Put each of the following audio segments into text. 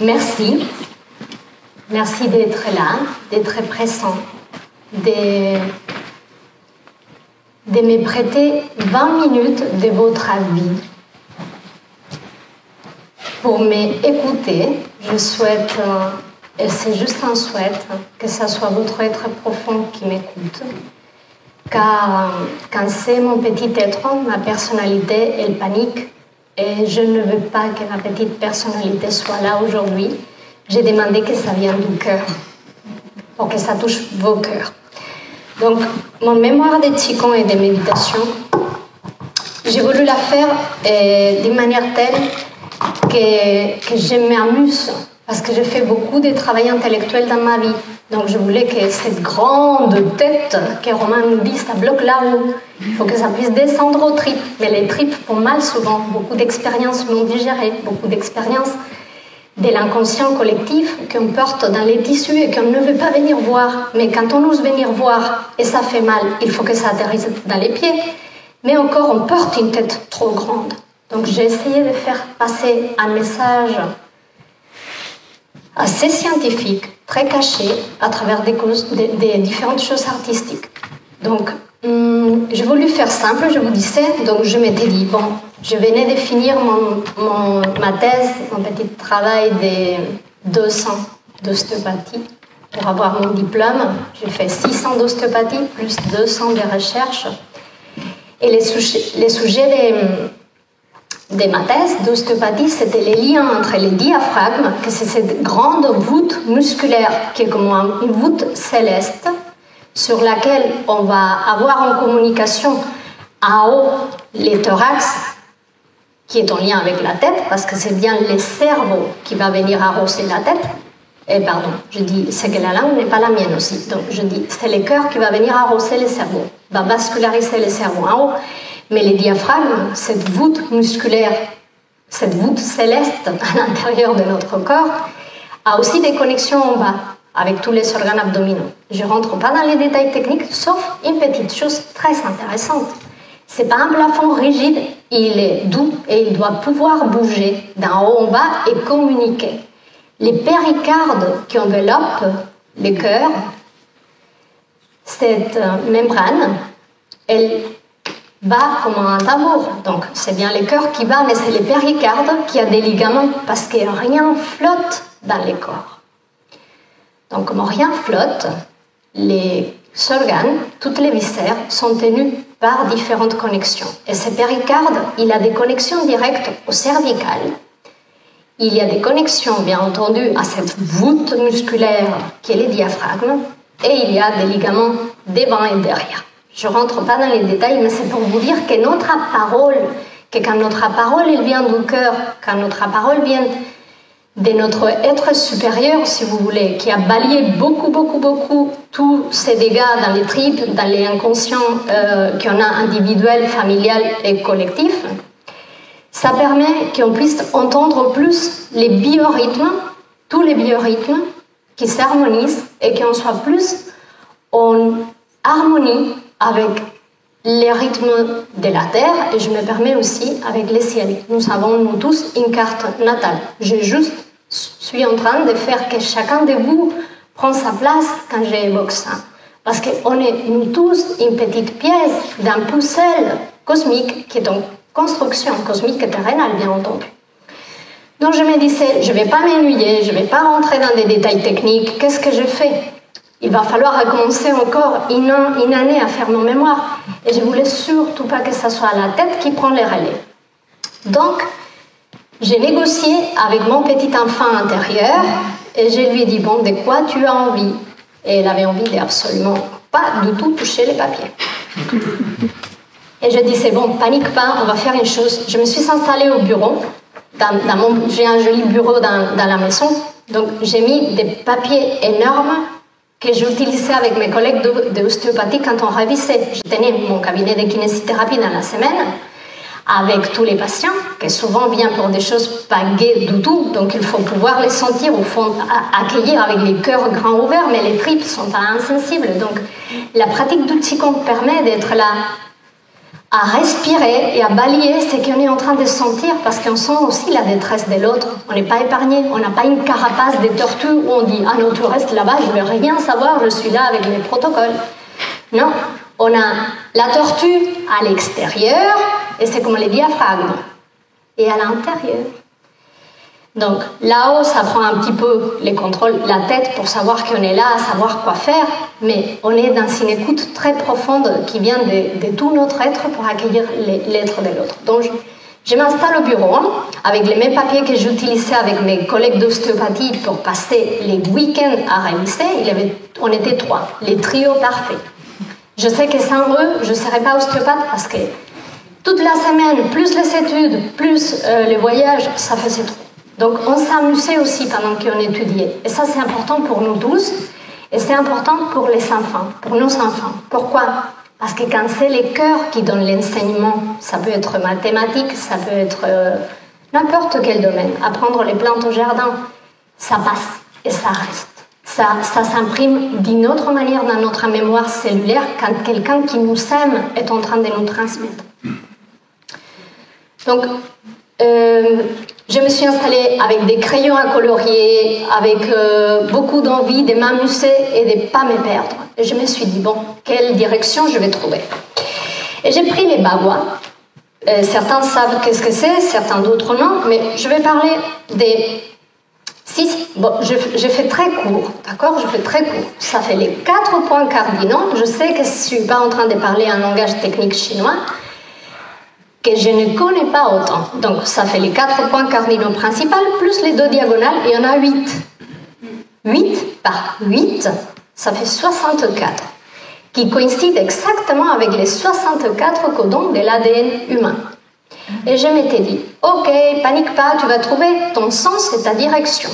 merci. Merci d'être là, d'être présent, de me prêter 20 minutes de votre vie pour m'écouter. Je souhaite, et c'est juste un souhait, que ce soit votre être profond qui m'écoute. Car quand c'est mon petit être, ma personnalité, elle panique. Et je ne veux pas que ma petite personnalité soit là aujourd'hui. J'ai demandé que ça vienne du cœur, pour que ça touche vos cœurs. Donc, mon mémoire de Qigong et de méditation, j'ai voulu la faire d'une manière telle que je m'amuse, parce que je fais beaucoup de travail intellectuel dans ma vie. Donc, je voulais que cette grande tête que Romain nous dit, ça bloque là-haut. Il faut que ça puisse descendre aux tripes. Mais les tripes font mal souvent. Beaucoup d'expériences non digérées, beaucoup d'expériences de l'inconscient collectif qu'on porte dans les tissus et qu'on ne veut pas venir voir. Mais quand on ose venir voir et ça fait mal, il faut que ça atterrisse dans les pieds. Mais encore, on porte une tête trop grande. Donc, j'ai essayé de faire passer un message assez scientifique, très caché, à travers des différentes choses artistiques. Donc, j'ai voulu faire simple, je vous disais, donc je m'étais dit, bon, je venais de finir ma thèse, mon petit travail de 2 ans d'ostéopathie pour avoir mon diplôme. J'ai fait 6 ans d'ostéopathie, plus 200 de recherche. Et les sujets de ma thèse d'ostéopathie, c'était les liens entre les diaphragmes, que c'est cette grande voûte musculaire qui est comme une voûte céleste sur laquelle on va avoir en communication en haut les thorax, qui est en lien avec la tête, parce que c'est bien le cerveau qui va venir arroser la tête. Et pardon, je dis, c'est que la langue n'est pas la mienne aussi. Donc je dis, c'est le cœur qui va venir arroser le cerveau, va vasculariser le cerveau en haut. Mais les diaphragmes, cette voûte musculaire, cette voûte céleste à l'intérieur de notre corps, a aussi des connexions en bas avec tous les organes abdominaux. Je ne rentre pas dans les détails techniques, sauf une petite chose très intéressante. Ce n'est pas un plafond rigide, il est doux et il doit pouvoir bouger d'en haut en bas et communiquer. Les péricardes qui enveloppent le cœur, cette membrane, elle bat comme un tambour. Donc, c'est bien le cœur qui bat, mais c'est les péricardes qui a des ligaments, parce que rien flotte dans le corps. Donc, comme rien flotte, les organes, toutes les viscères, sont tenus par différentes connexions. Et ces péricardes, il a des connexions directes au cervical. Il y a des connexions, bien entendu, à cette voûte musculaire qui est le diaphragme, et il y a des ligaments devant et derrière. Je ne rentre pas dans les détails, mais c'est pour vous dire que notre parole, que quand notre parole elle vient du cœur, quand notre parole vient de notre être supérieur, si vous voulez, qui a balayé beaucoup tous ces dégâts dans les tripes, dans les inconscients qu'on a individuels, familial et collectifs, ça permet qu'on puisse entendre plus les biorhythmes, tous les biorhythmes qui s'harmonisent et qu'on soit plus en harmonie avec les rythmes de la Terre, et je me permets aussi avec les ciels. Nous avons, nous tous, une carte natale. Je suis en train de faire que chacun de vous prend sa place quand j'évoque ça. Parce qu'on est, nous tous, une petite pièce d'un puzzle cosmique qui est en construction cosmique et terrénale, bien entendu. Donc je me disais, je ne vais pas m'ennuyer, je ne vais pas rentrer dans des détails techniques. Qu'est-ce que je fais ? Il va falloir recommencer encore une année à faire mon mémoire. Et je ne voulais surtout pas que ce soit la tête qui prend les relais. Donc, j'ai négocié avec mon petit enfant intérieur et je lui ai dit, bon, de quoi tu as envie ? Et elle avait envie d'absolument pas du tout toucher les papiers. Et je dis, c'est bon, panique pas, on va faire une chose. Je me suis installée au bureau. J'ai un joli bureau dans la maison. Donc, j'ai mis des papiers énormes que j'utilisais avec mes collègues d'ostéopathie quand on révisait. Je tenais mon cabinet de kinésithérapie dans la semaine avec tous les patients, qui souvent viennent pour des choses pas gaies du tout, donc il faut pouvoir les sentir, au fond, accueillir avec les cœurs grands ouverts, mais les tripes ne sont pas insensibles. Donc la pratique du Qigong permet d'être là à respirer et à balayer ce qu'on est en train de sentir, parce qu'on sent aussi la détresse de l'autre. On n'est pas épargné, on n'a pas une carapace de tortue où on dit « Ah non, tu restes là-bas, je ne veux rien savoir, je suis là avec mes protocoles. » Non, on a la tortue à l'extérieur, et c'est comme les diaphragmes, et à l'intérieur. Donc là-haut, ça prend un petit peu les contrôles, la tête pour savoir qu'on est là, savoir quoi faire, mais on est dans une écoute très profonde qui vient de tout notre être pour accueillir l'être de l'autre. Donc je m'installe au bureau avec les mêmes papiers que j'utilisais avec mes collègues d'ostéopathie pour passer les week-ends à réviser. On était 3, les trios parfaits. Je sais que sans eux, je ne serais pas ostéopathe parce que toute la semaine, plus les études, plus les voyages, ça faisait trop. Donc on s'amusait aussi pendant qu'on étudiait. Et ça, c'est important pour nous tous. Et c'est important pour les enfants, pour nos enfants. Pourquoi ? Parce que quand c'est les cœurs qui donnent l'enseignement, ça peut être mathématique, ça peut être n'importe quel domaine. Apprendre les plantes au jardin, ça passe et ça reste. Ça s'imprime d'une autre manière dans notre mémoire cellulaire quand quelqu'un qui nous aime est en train de nous transmettre. Donc, je me suis installée avec des crayons à colorier, avec beaucoup d'envie de m'amuser et de ne pas me perdre. Et je me suis dit, bon, quelle direction je vais trouver ? Et j'ai pris les bagua. Certains savent qu'est-ce que c'est, certains d'autres non, mais je vais parler des... Bon, je fais très court, d'accord ? Je fais très court. Ça fait les 4 points cardinaux. Je sais que je ne suis pas en train de parler un langage technique chinois, que je ne connais pas autant. Donc, ça fait les 4 points cardinaux principaux, plus les 2 diagonales, et il y en a 8. 8 par 8, ça fait 64, qui coïncident exactement avec les 64 codons de l'ADN humain. Et je m'étais dit, ok, panique pas, tu vas trouver ton sens et ta direction.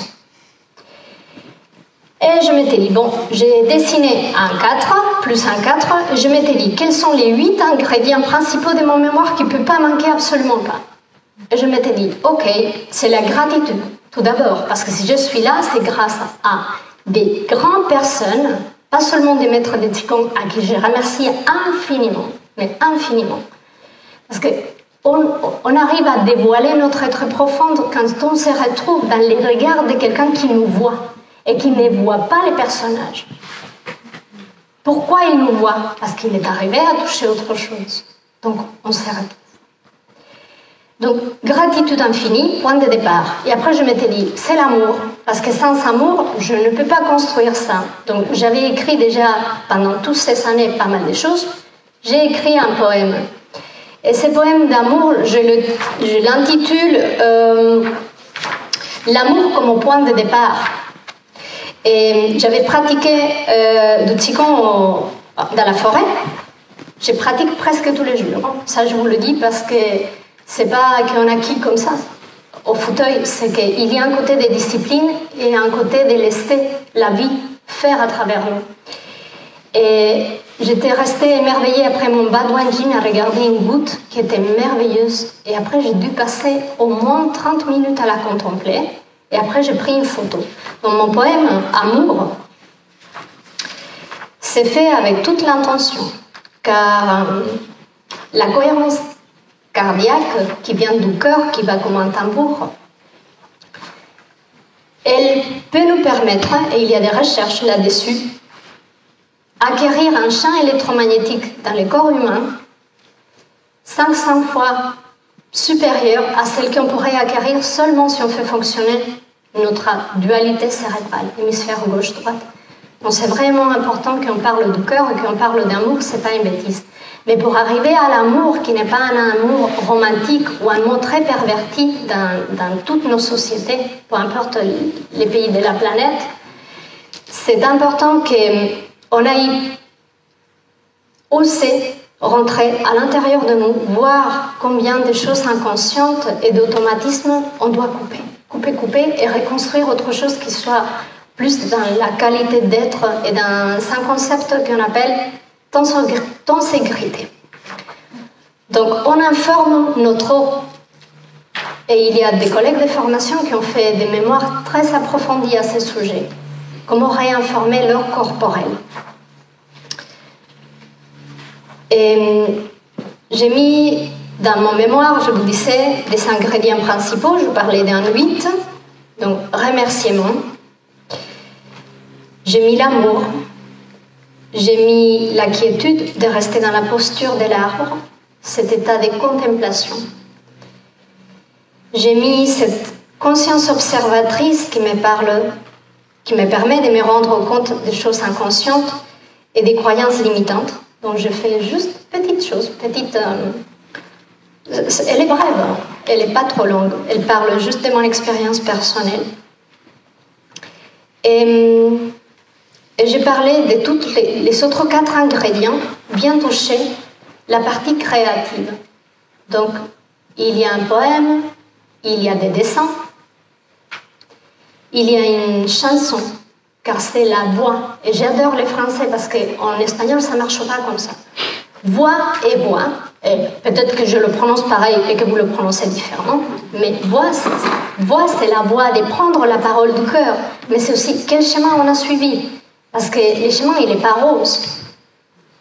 Et je m'étais dit, bon, j'ai dessiné un 4, plus un 4, et je m'étais dit, quels sont les 8 ingrédients principaux de mon mémoire qui ne peut pas manquer absolument pas. Et je m'étais dit, ok, c'est la gratitude, tout d'abord, parce que si je suis là, c'est grâce à des grandes personnes, pas seulement des maîtres de Qigong, à qui je remercie infiniment, mais infiniment. Parce que on arrive à dévoiler notre être profond quand on se retrouve dans les regards de quelqu'un qui nous voit et qui ne voit pas les personnages. Pourquoi il nous voit ? Parce qu'il est arrivé à toucher autre chose. Donc, on se retrouve. Donc, gratitude infinie, point de départ. Et après, je m'étais dit, c'est l'amour. Parce que sans amour, je ne peux pas construire ça. Donc, j'avais écrit déjà, pendant toutes ces années, pas mal de choses. J'ai écrit un poème. Et ce poème d'amour, je l'intitule L'amour comme point de départ. Et j'avais pratiqué du Qigong dans la forêt. Je pratique presque tous les jours. Ça, je vous le dis parce que c'est pas qu'on acquis comme ça au fauteuil. C'est qu'il y a un côté des disciplines et un côté de laisser la vie faire à travers nous. Et j'étais restée émerveillée après mon Badouanjin à regarder une goutte qui était merveilleuse. Et après, j'ai dû passer au moins 30 minutes à la contempler. Et après, j'ai pris une photo. Donc, mon poème « Amour », c'est fait avec toute l'intention. Car la cohérence cardiaque qui vient du cœur, qui va comme un tambour, elle peut nous permettre, et il y a des recherches là-dessus, acquérir un champ électromagnétique dans le corps humain 500 fois supérieur à celle qu'on pourrait acquérir seulement si on fait fonctionner notre dualité cérébrale, hémisphère gauche-droite. Donc c'est vraiment important qu'on parle du cœur et qu'on parle d'amour, c'est pas une bêtise. Mais pour arriver à l'amour, qui n'est pas un amour romantique ou un mot très perverti dans toutes nos sociétés, peu importe les pays de la planète, c'est important qu'on aille oser rentrer à l'intérieur de nous, voir combien de choses inconscientes et d'automatismes on doit couper et reconstruire autre chose qui soit plus dans la qualité d'être et dans un concept qu'on appelle tenségrité. Donc on informe notre eau. Et il y a des collègues de formation qui ont fait des mémoires très approfondies à ce sujet. Comment réinformer l'eau corporelle. Et J'ai mis dans mon mémoire, je vous disais, des ingrédients principaux. Je parlais d'un 8, donc remerciement. J'ai mis l'amour. J'ai mis la quiétude de rester dans la posture de l'arbre, cet état de contemplation. J'ai mis cette conscience observatrice qui me permet de me rendre compte des choses inconscientes et des croyances limitantes. Donc je fais juste petites choses, elle est brève, elle n'est pas trop longue, elle parle juste de mon expérience personnelle. Et j'ai parlé de tous les autres 4 ingrédients, bien touchés, la partie créative. Donc, il y a un poème, il y a des dessins, il y a une chanson, car c'est la voix. Et j'adore les français parce qu'en espagnol, ça ne marche pas comme ça. Voix et voix, et peut-être que je le prononce pareil et que vous le prononcez différemment, mais voix, c'est la voix de prendre la parole du cœur, mais c'est aussi quel chemin on a suivi. Parce que le chemin, il n'est pas rose,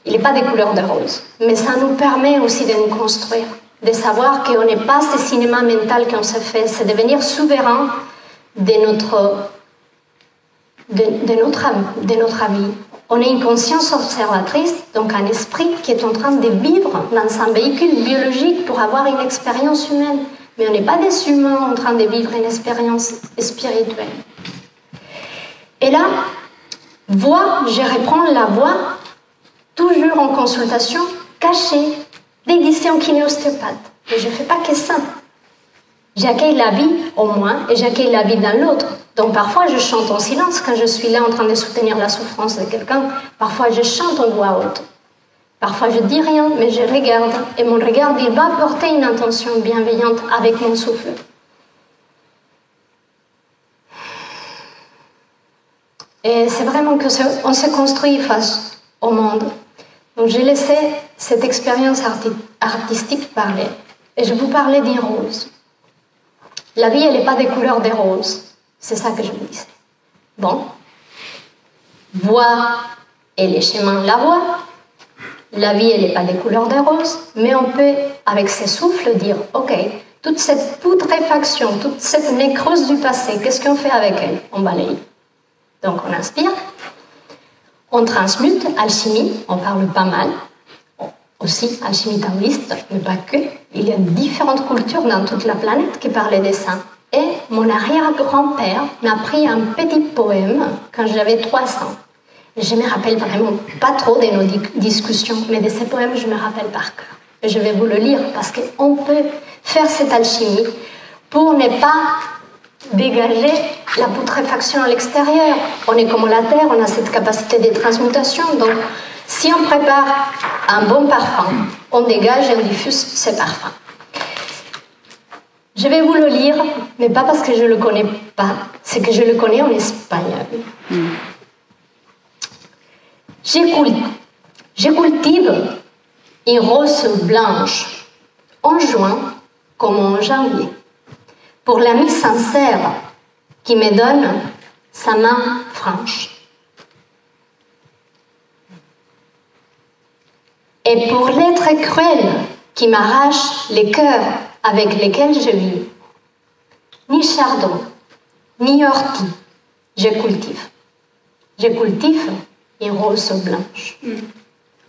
il n'est pas des couleurs de rose, mais ça nous permet aussi de nous construire, de savoir qu'on n'est pas ce cinéma mental qu'on se fait, c'est devenir souverain de notre vie. On est une conscience observatrice, donc un esprit qui est en train de vivre dans un véhicule biologique pour avoir une expérience humaine. Mais on n'est pas des humains en train de vivre une expérience spirituelle. Et là, voix, je reprends la voix, toujours en consultation, cachée, déguisée en kinéostéopathe. Et je ne fais pas que ça. J'accueille la vie au moins et j'accueille la vie dans l'autre. Donc parfois je chante en silence quand je suis là en train de soutenir la souffrance de quelqu'un. Parfois je chante en voix haute. Parfois je dis rien mais je regarde et mon regard il va porter une intention bienveillante avec mon souffle. Et c'est vraiment qu'on se construit face au monde. Donc j'ai laissé cette expérience artistique parler et je vous parlais d'une rose. La vie, elle n'est pas des couleurs des roses. C'est ça que je vous disais. Bon. Voix et les chemins, la voix. La vie, elle n'est pas des couleurs des roses. Mais on peut, avec ses souffles, dire, OK, toute cette putréfaction, toute cette nécrose du passé, qu'est-ce qu'on fait avec elle? On balaye. Donc, on inspire. On transmute, alchimie, on parle pas mal. Aussi, alchimie taoïste, mais pas que. Il y a différentes cultures dans toute la planète qui parlaient de ça. Et mon arrière-grand-père m'a appris un petit poème quand j'avais 3 ans. Et je me rappelle vraiment pas trop de nos discussions, mais de ces poèmes, je me rappelle par cœur. Et je vais vous le lire parce qu'on peut faire cette alchimie pour ne pas dégager la putréfaction à l'extérieur. On est comme la terre, on a cette capacité de transmutation, donc si on prépare un bon parfum, on dégage et on diffuse ce parfum. Je vais vous le lire, mais pas parce que je ne le connais pas, c'est que je le connais en espagnol. Je cultive une rose blanche en juin comme en janvier, pour l'ami sincère qui me donne sa main franche. Et pour l'être cruel qui m'arrache les cœurs avec lesquels je vis, ni chardon, ni ortie, je cultive. Je cultive une rose blanche.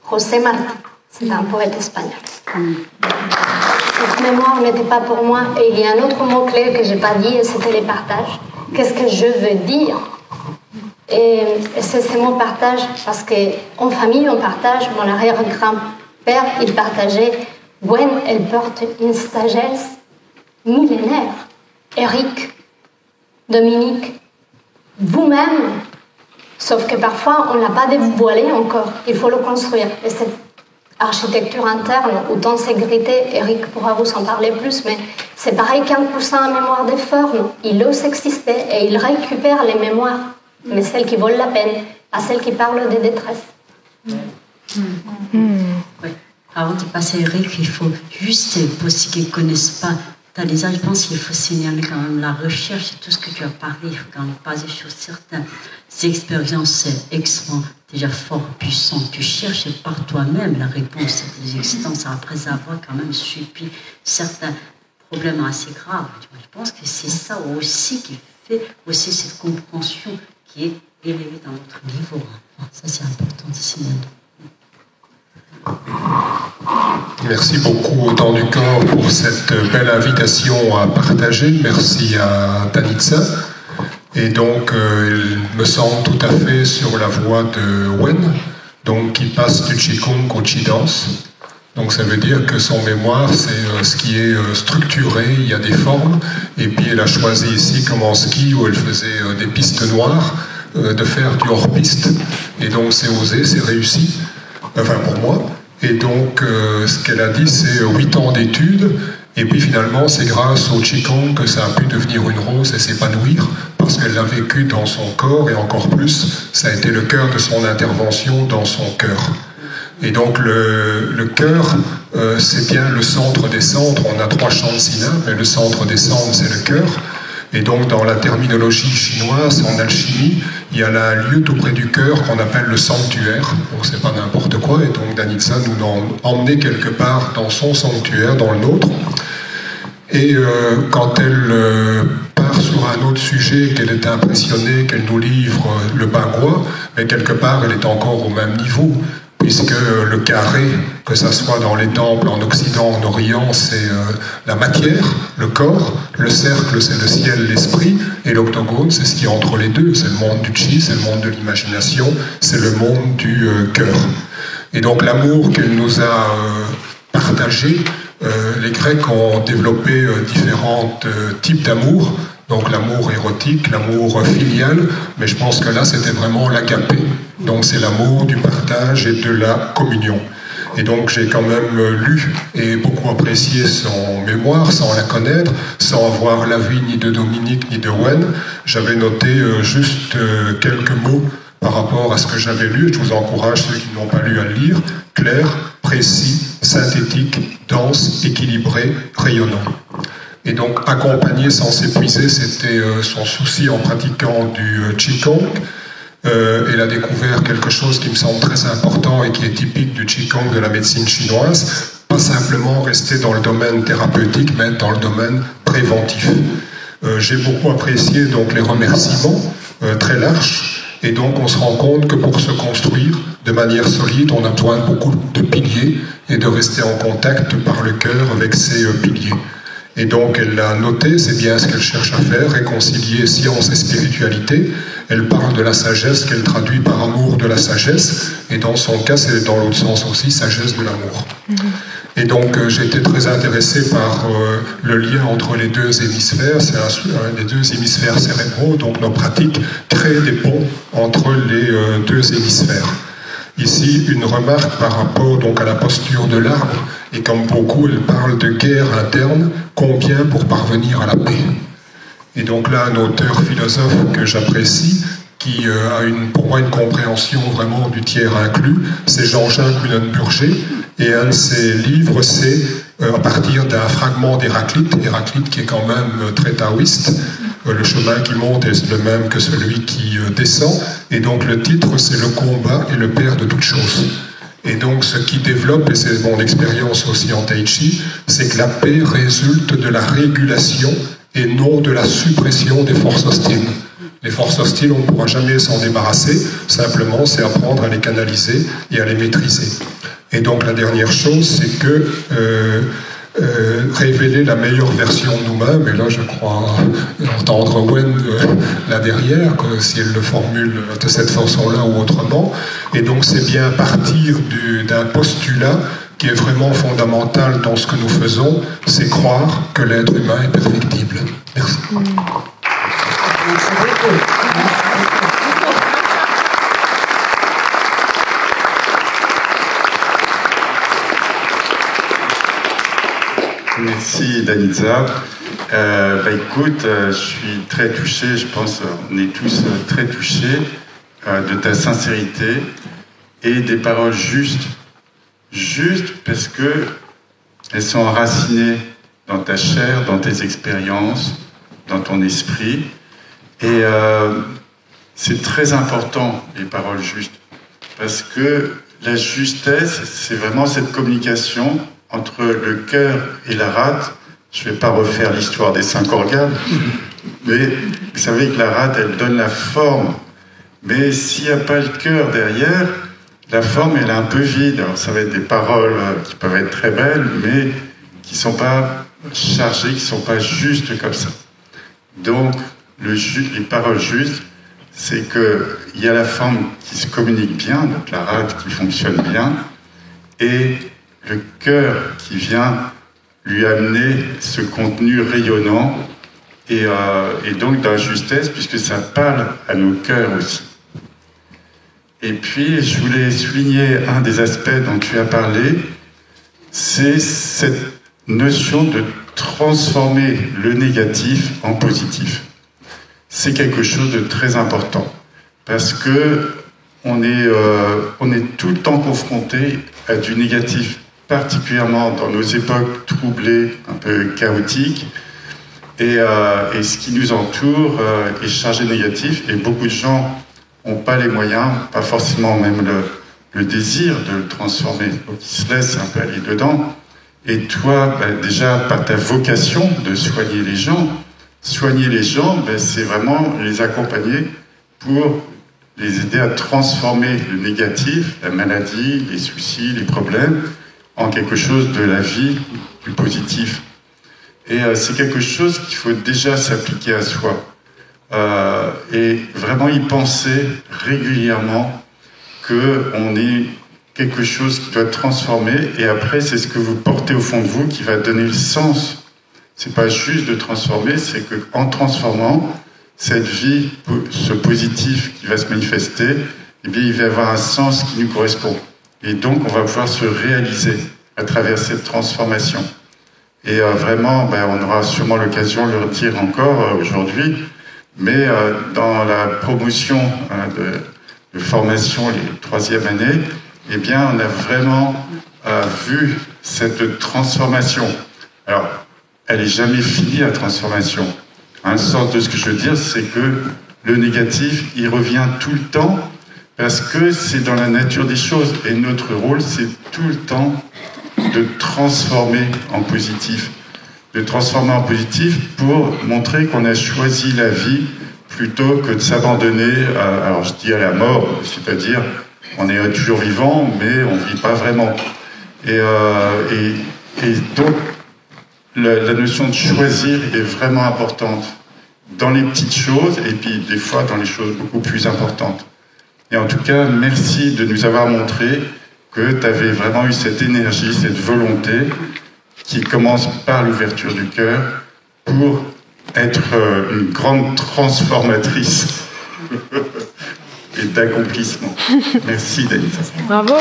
José Martí, c'est un poète espagnol. Cette mémoire n'était pas pour moi. Et il y a un autre mot-clé que je n'ai pas dit, et c'était les partages. Qu'est-ce que je veux dire? Et c'est ce mot partage, parce qu'en famille, on partage. Mon arrière-grand-père, il partageait. Gwen, elle porte une sagesse millénaire. Eric, Dominique, vous-même, sauf que parfois, on ne l'a pas dévoilé encore. Il faut le construire. Et cette architecture interne, ou d'inségrité, Eric pourra vous en parler plus, mais c'est pareil qu'un coussin à mémoire des formes. Il ose exister et il récupère les mémoires, mais celles qui valent la peine, pas celles qui parlent de détresse. Oui. Avant de passer à Eric, il faut juste, pour ceux qui ne connaissent pas Talisa, je pense qu'il faut signaler quand même la recherche et tout ce que tu as parlé. Il faut quand même baser sur certaines expériences extrêmement déjà fort puissantes. Tu cherches par toi-même la réponse à tes existences après avoir quand même subi certains problèmes assez graves. Je pense que c'est ça aussi qui fait aussi cette compréhension qui est élevée dans notre niveau. Ça, c'est important de signaler. Merci beaucoup au Temps du Corps pour cette belle invitation à partager. Merci à Danitza. Et donc, il me semble tout à fait sur la voie de Wen, donc qui passe du Qigong au Qi-Dance. Donc ça veut dire que son mémoire, c'est ce qui est structuré, il y a des formes, et puis elle a choisi ici, comme en ski, où elle faisait des pistes noires, de faire du hors-piste. Et donc c'est osé, c'est réussi, enfin pour moi. Et donc ce qu'elle a dit, c'est 8 ans d'études, et puis finalement c'est grâce au Qigong que ça a pu devenir une rose et s'épanouir, parce qu'elle l'a vécu dans son corps, et encore plus, ça a été le cœur de son intervention dans son cœur. Et donc le cœur, c'est bien le centre des centres. On a 3 chants de synapses, mais le centre des centres, c'est le cœur. Et donc dans la terminologie chinoise, en alchimie, il y a un lieu tout près du cœur qu'on appelle le sanctuaire. Donc c'est pas n'importe quoi. Et donc Danitza nous a emmené quelque part dans son sanctuaire, dans le nôtre. Et quand elle part sur un autre sujet, qu'elle est impressionnée, qu'elle nous livre le Bagua, mais quelque part elle est encore au même niveau. Puisque le carré, que ça soit dans les temples en Occident, en Orient, c'est la matière, le corps, le cercle, c'est le ciel, l'esprit, et l'octogone, c'est ce qui est entre les deux, c'est le monde du chi, c'est le monde de l'imagination, c'est le monde du cœur. Et donc l'amour qu'elle nous a partagé, les Grecs ont développé différents types d'amour, donc l'amour érotique, l'amour filial, mais je pense que là c'était vraiment l'agapé. Donc c'est l'amour du partage et de la communion. Et donc j'ai quand même lu et beaucoup apprécié son mémoire, sans la connaître, sans avoir l'avis ni de Dominique ni de Wen. J'avais noté juste quelques mots par rapport à ce que j'avais lu. Je vous encourage, ceux qui n'ont pas lu, à le lire. Clair, précis, synthétique, dense, équilibré, rayonnant. Et donc accompagner sans s'épuiser, c'était son souci en pratiquant du Qigong. Elle a découvert quelque chose qui me semble très important et qui est typique du Qigong de la médecine chinoise, pas simplement rester dans le domaine thérapeutique, mais dans le domaine préventif. J'ai beaucoup apprécié donc les remerciements très larges, et donc on se rend compte que pour se construire de manière solide, on a besoin de beaucoup de piliers et de rester en contact par le cœur avec ces piliers. Et donc elle l'a noté, c'est bien ce qu'elle cherche à faire, réconcilier science et spiritualité. Elle parle de la sagesse qu'elle traduit par amour de la sagesse, et dans son cas, c'est dans l'autre sens aussi, sagesse de l'amour. Et donc j'ai été très intéressé par le lien entre les deux hémisphères, c'est les deux hémisphères cérébraux, donc nos pratiques créent des ponts entre les deux hémisphères. Ici, une remarque par rapport donc à la posture de l'arbre, et comme beaucoup, elle parle de guerre interne, combien pour parvenir à la paix. Et donc là, un auteur philosophe que j'apprécie, qui a pour moi une compréhension vraiment du tiers inclus, c'est Jean-Jacques Munenburger, et un de ses livres, c'est à partir d'un fragment d'Héraclite, Héraclite qui est quand même très taoïste. Le chemin qui monte est le même que celui qui descend, et donc le titre, c'est « Le combat est le père de toutes choses ». Et donc ce qui développe, et c'est mon expérience aussi en Tai Chi, c'est que la paix résulte de la régulation et non de la suppression des forces hostiles. Les forces hostiles, on ne pourra jamais s'en débarrasser, simplement c'est apprendre à les canaliser et à les maîtriser. Et donc la dernière chose, c'est que révéler la meilleure version de nous-mêmes, et là je crois entendre Wen là derrière, que si elle le formule de cette façon-là ou autrement, et donc c'est bien partir d'un postulat qui est vraiment fondamental dans ce que nous faisons, c'est croire que l'être humain est perfectible. Merci. Merci Danitza. Écoute, je suis très touché, je pense on est tous très touchés de ta sincérité et des paroles justes parce que elles sont enracinées dans ta chair, dans tes expériences, dans ton esprit. Et c'est très important, les paroles justes, parce que la justesse, c'est vraiment cette communication entre le cœur et la rate. Je ne vais pas refaire l'histoire des 5 organes, mais vous savez que la rate, elle donne la forme. Mais s'il n'y a pas le cœur derrière, la forme, elle est un peu vide. Alors, ça va être des paroles qui peuvent être très belles, mais qui ne sont pas chargées, qui ne sont pas justes comme ça. Donc, les paroles justes, c'est qu'il y a la forme qui se communique bien, donc la rate qui fonctionne bien, et le cœur qui vient lui amener ce contenu rayonnant, et donc dans la justesse, puisque ça parle à nos cœurs aussi. Et puis, je voulais souligner un des aspects dont tu as parlé, c'est cette notion de transformer le négatif en positif. C'est quelque chose de très important, parce que on est tout le temps confronté à du négatif, particulièrement dans nos époques troublées, un peu chaotiques, et ce qui nous entoure est chargé de négatif, et beaucoup de gens n'ont pas les moyens, pas forcément même le désir de le transformer, donc ils se laissent un peu aller dedans. Et toi, déjà, par ta vocation de soigner les gens, c'est vraiment les accompagner pour les aider à transformer le négatif, la maladie, les soucis, les problèmes, en quelque chose de la vie, du positif. Et c'est quelque chose qu'il faut déjà s'appliquer à soi. Et vraiment y penser régulièrement qu'on est quelque chose qui doit être transformé, et après c'est ce que vous portez au fond de vous qui va donner le sens. C'est pas juste de transformer, c'est qu'en transformant cette vie, ce positif qui va se manifester, eh bien il va y avoir un sens qui nous correspond. Et donc on va pouvoir se réaliser à travers cette transformation. Et vraiment, on aura sûrement l'occasion de le dire encore aujourd'hui, mais dans la promotion de formation, les 3e années, eh bien, on a vraiment vu cette transformation. Alors, elle n'est jamais finie, la transformation. Un sens de ce que je veux dire, c'est que le négatif, il revient tout le temps, parce que c'est dans la nature des choses. Et notre rôle, c'est tout le temps de transformer en positif. De transformer en positif pour montrer qu'on a choisi la vie plutôt que de s'abandonner, alors je dis à la mort, c'est-à-dire on est toujours vivant, mais on ne vit pas vraiment. Et donc, la notion de choisir est vraiment importante dans les petites choses, et puis des fois dans les choses beaucoup plus importantes. Et en tout cas, merci de nous avoir montré que tu avais vraiment eu cette énergie, cette volonté, qui commence par l'ouverture du cœur, pour être une grande transformatrice et d'accomplissement. Merci, Danitza. Bravo.